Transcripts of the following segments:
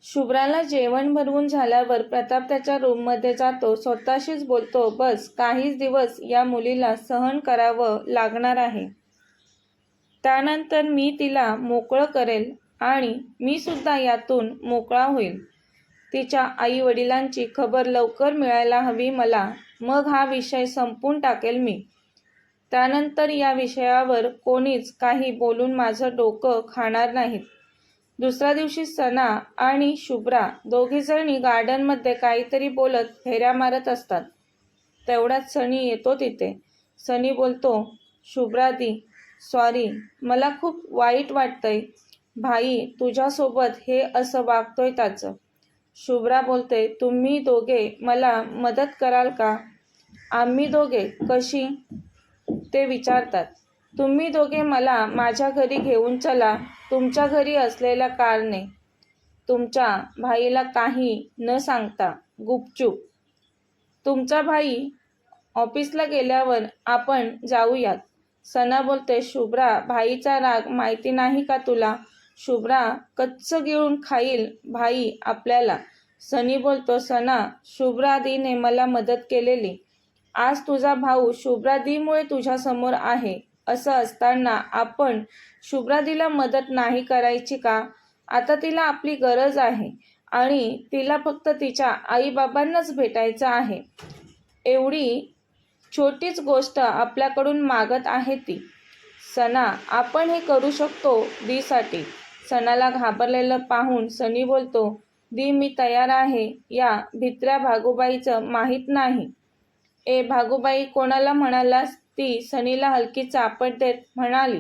शुभ्राला जेवण बनवून झाल्यावर प्रताप त्याच्या रूममध्ये जातो. स्वतःशीच बोलतो, बस काहीच दिवस या मुलीला सहन करावं लागणार आहे. त्यानंतर मी तिला मोकळं करेल आणि मी सुद्धा यातून मोकळा होईल. तिच्या आई वडिलांची खबर लवकर मिळायला हवी मला. मग हा विषय संपवून टाकेल मी. त्यानंतर या विषयावर कोणीच काही बोलून माझं डोकं खाणार नाहीत. दुसऱ्या दिवशी सना आणि शुभ्रा दोघीजणी गार्डनमध्ये काहीतरी बोलत फेऱ्या मारत असतात. तेवढ्यात सनी येतो तिथे. सनी बोलतो, शुभ्रादी सॉरी, मला खूप वाईट वाटतंय. भाई तुझ्यासोबत हे असं वागतोय त्याचं. शुभ्रा बोलते, तुम्ही दोघे मला मदत कराल का? आम्ही दोघे कशी? ते विचारतात. तुम्ही दोघे मला माझ्या घरी घेऊन चला. तुमच्या घरी असलेल्या कारने. तुमच्या भाईला काही न सांगता गुपचूप. तुमचा भाई ऑफिसला गेल्यावर आपण जाऊयात. सना बोलते, शुभ्रा भाईचा राग माहिती नाही का तुला? शुभ्रा कच्च गिळून खाईल भाई आपल्याला. सनी बोलतो, सना शुभ्रादीने मला मदत केलेली. आज तुझा भाऊ शुभ्रादीमुळे तुझ्यासमोर आहे. असं असताना आपण शुभ्रादीला मदत नाही करायची का? आता तिला आपली गरज आहे आणि तिला फक्त तिच्या आईबाबांनाच भेटायचं आहे. एवढी छोटीच गोष्ट आपल्याकडून मागत आहे ती. सना आपण हे करू शकतो दीसाठी. सनाला घाबरलेलं पाहून सनी बोलतो, दी मी तयार आहे. या भित्र्या भागूबाईचं माहीत नाही. ए भागूबाई कोणाला म्हणालास? ती सनीला हलकी चापट देत म्हणाली.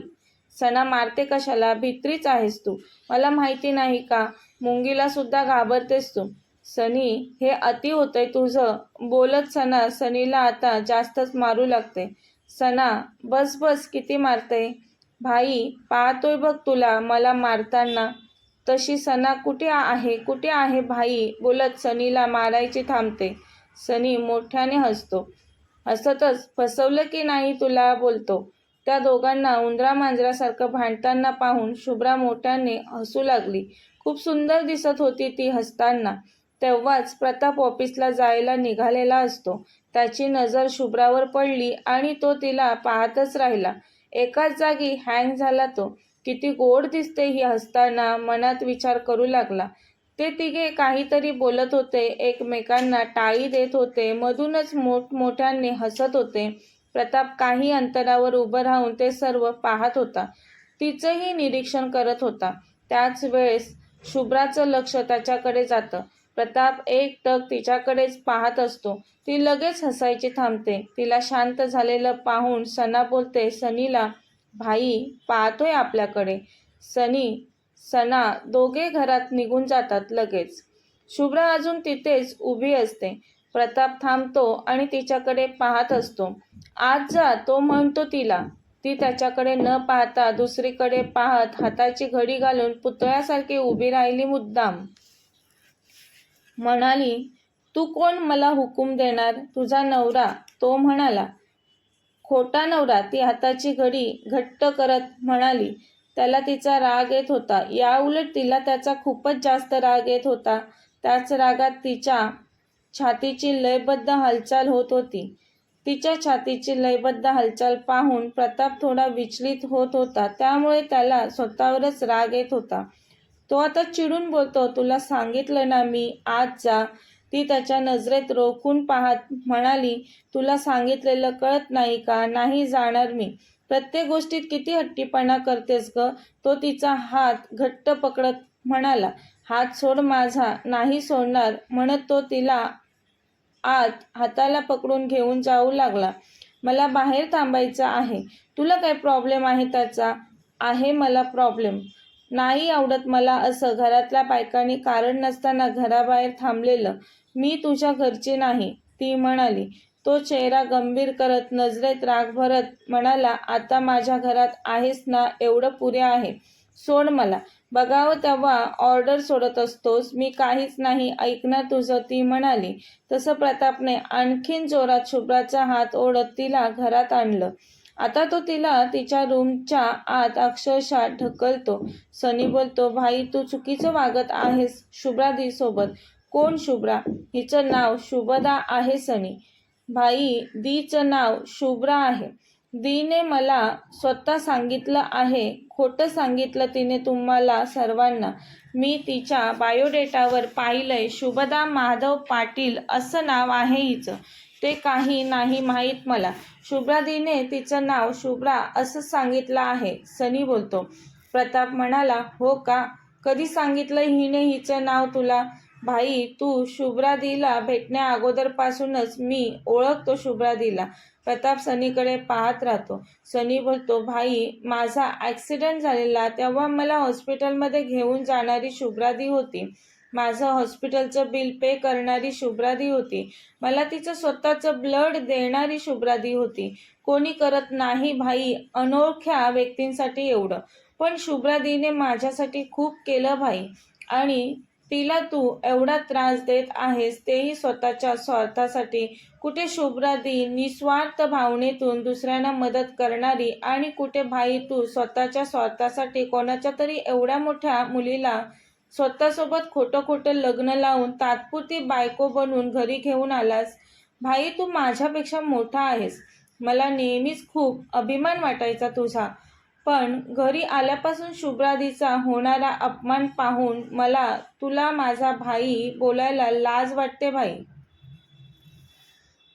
सना मारते कशाला? भित्रीच आहेस तू. मला माहिती नाही का? मुंगीला सुद्धा घाबरतेस तू. सनी हे अति होतंय तुझं. बोलत सना सनीला आता जास्तच मारू लागते. सना बस बस किती मारते? भाई पाहतोय बघ तुला मला मारताना. तशी सना कुठे आहे भाई? बोलत सनीला मारायची थांबते. सनी मोठ्याने हसतो. हसतच फसवलं की नाही तुला बोलतो. त्या दोघांना उंदरा मांजरासारखं भांडताना पाहून शुभ्रा मोठ्याने हसू लागली. खूप सुंदर दिसत होती ती हसताना. तेव्हाच प्रताप ऑफिसला जायला निघालेला असतो. त्याची नजर शुभ्रावर पडली आणि तो तिला पाहतच राहिला. एकाच जागी हँग झाला तो. किती गोड दिसते ही हसताना, मनात विचार करू लागला. ते तिघे काहीतरी बोलत होते, एकमेकांना टाळी देत होते, मधूनच मोठमोठ्याने हसत होते. प्रताप काही अंतरावर उभं राहून ते सर्व पाहत होता. तिचंही निरीक्षण करत होता. त्याच वेळेस शुभ्राचं लक्ष त्याच्याकडे जातं. प्रताप एकटक तिच्याकडेच पाहत असतो. ती लगेच हसायची थांबते. तिला शांत झालेलं पाहून सना बोलते सनीला, भाई पाहतोय आपल्याकडे. सना दोघे घरात निघून जातात लगेच. शुभ्रा अजून तिथेच उभी असते. प्रताप थांबतो आणि तिच्याकडे पाहत असतो. आज जा तो म्हणतो तिला. ती त्याच्याकडे न पाहता दुसरीकडे पाहत हाताची घडी घालून पुतळ्यासारखी उभी राहिली. मुद्दाम म्हणाली, तू कोण मला हुकूम देणार? तुझा नवरा. तो म्हणाला. खोटा नवरा. ती हाताची घडी घट्ट करत म्हणाली. त्याला तिचा राग येत होता. याउलट तिला त्याचा खूपच जास्त राग येत होता. त्याच रागात तिच्या छातीची लयबद्ध हालचाल होत होती. तिच्या छातीची लयबद्ध हालचाल पाहून प्रताप थोडा विचलित होत होता. त्यामुळे त्याला स्वतःवरच राग येत होता. तो आता चिडून बोलतो, तुला सांगितलं ना मी, आज जा. ती त्याच्या नजरेत रोखून पाहत म्हणाली, तुला सांगितलेलं कळत नाही का? नाही जाणार मी. प्रत्येक गोष्टीत किती हट्टीपणा करतेस ग? तो तिचा हात घट्ट पकडत म्हणाला, हात सोड माझा. नाही सोडणार म्हणत तो तिला आत हाताला पकडून घेऊन जाऊ लागला. मला बाहेर थांबायचं आहे. तुला काय प्रॉब्लेम आहे त्याचा? आहे मला प्रॉब्लेम. नाही आवडत मला असं घरातल्या बायकांनी कारण नसताना घराबाहेर थांबलेलं. मी तुझ्या घरची नाही, ती म्हणाली. तो चेहरा गंभीर करत नजरेत राग भरत म्हणाला, आता माझ्या घरात आहेस ना, एवढं पुरे आहे. सोड मला. बघावं तेव्हा ऑर्डर सोडत असतोस. मी काहीच नाही ऐकणार तुझं, ती म्हणाली. तसं प्रतापने आणखीन जोरात शुभ्राचा हात ओढत तिला घरात आणलं आता तो तिला तिच्या रूमच्या आत अक्षरशः ढकलतो. सनी बोलतो, भाई तू चुकीचं वागत आहेस शुभ्रा दी सोबत. कोण शुभ्रा? हिचं नाव शुभदा आहे सनी. भाई दीचं नाव शुभ्रा आहे. दीने मला स्वतः सांगितलं आहे. खोटं सांगितलं तिने तुम्हाला सर्वांना. मी तिच्या बायोडेटावर पाहिलंय. शुभदा माधव पाटील असं नाव आहे हिचं. ते काही नाही माहीत मला. शुभ्रा दीने तिचं नाव शुभ्रा असं सांगितलं आहे. सनी बोलतो. प्रताप म्हणाला, हो का? कधी सांगितलं हिने हिचं नाव तुला? भाई तू शुभ्रा दीला भेटण्या अगोदरपासूनच मी ओळखतो शुभ्रा दीला. प्रताप सनीकडे पाहत राहतो. सनी बोलतो, भाई माझा ॲक्सिडेंट झालेला तेव्हा मला हॉस्पिटलमध्ये घेऊन जाणारी शुभ्रा दी होती. माझं हॉस्पिटलचं बिल पे करणारी शुभ्रा दी होती. मला तिचं स्वतःचं ब्लड देणारी शुभ्रा दी होती. कोणी करत नाही भाई अनोळख्या व्यक्तींसाठी एवढं. पण शुभ्रा दीने माझ्यासाठी खूप केलं भाई. आणि तिला तू एवढा त्रास देत आहेस तेही स्वतःच्या स्वार्थासाठी. कुठे शुभ्रा दी निस्वार्थ भावनेतून दुसऱ्यांना मदत करणारी आणि कुठे भाई तू स्वतःच्या स्वार्थासाठी कोणाच्या तरी एवढ्या मोठ्या मुलीला स्वतःसोबत खोटं खोटं लग्न लावून तात्पुरती बायको बनवून घरी घेऊन आलास. भाई तू माझ्यापेक्षा मोठा आहेस. मला नेहमीच खूप अभिमान वाटायचा तुझा. पण घरी आल्यापासून शुभ्रा दीचा होणारा अपमान पाहून मला तुला माझा भाई बोलायला लाज वाटते भाई.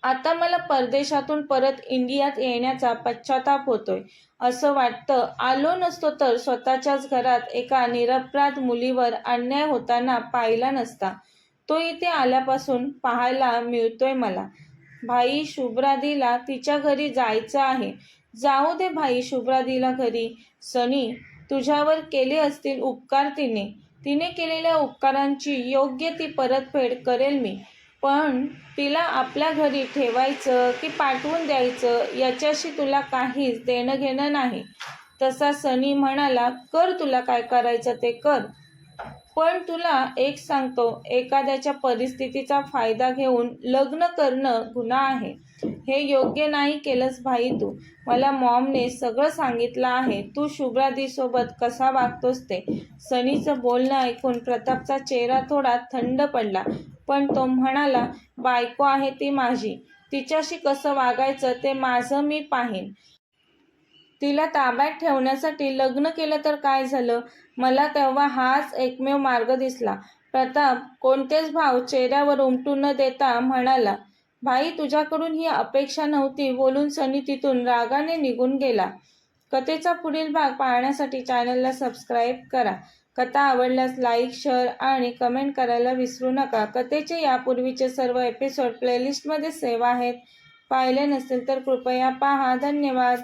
आता मला परदेशातून परत इंडियात येण्याचा पश्चाताप होतोय. असं वाटतं आलो नसतो तर स्वतःच्याच घरात एका निरपराध मुलीवर अन्याय होताना पाहिला नसता. तो इथे आल्यापासून पाहायला मिळतोय मला. भाई शुभ्रा दीला तिच्या घरी जायचं आहे. जाऊ दे भाई शुभ्रा दीला घरी. सनी तुझ्यावर केले असतील उपकार तिने केलेल्या उपकारांची योग्य ती परतफेड करेल मी. पण तिला आपल्या घरी ठेवायचं की पाठवून द्यायचं याच्याशी तुला काहीच देणं घेणं नाही. तसा सनी म्हणाला, कर तुला काय करायचं ते कर. पण तुला एक सांगतो, एखाद्याच्या परिस्थितीचा फायदा घेऊन लग्न करणं गुन्हा आहे. हे योग्य नाही केलंस भाई तू. मला मॉमने सगळं सांगितलं आहे. तू शुभ्रा दी सोबत कसा वागतोस ते. सनीचं बोलणं ऐकून प्रतापचा चेहरा थोडा थंड पडला. पण तो म्हणाला, बायको आहे ती माझी. तिच्याशी कसं वागायचं ते माझं मी पाहीन. तिला ताब्यात ठेवण्यासाठी लग्न केलं तर काय झालं? मला तेव्हा हाच एकमेव मार्ग दिसला. प्रताप कोणतेच भाव चेहऱ्यावर उमटू न देता म्हणाला, भाई तुझ्याकडून ही अपेक्षा नव्हती. बोलून सनी तिथून रागाने निघून गेला. कथेचा पुढील भाग पाहण्यासाठी चॅनलला सबस्क्राईब करा. कथा आवडल्यास लाईक, शेअर आणि कमेंट करायला विसरू नका. कथेचे यापूर्वीचे सर्व एपिसोड प्लेलिस्टमध्ये सेव्ह आहेत. पाहिले नसतील तर कृपया पहा. धन्यवाद.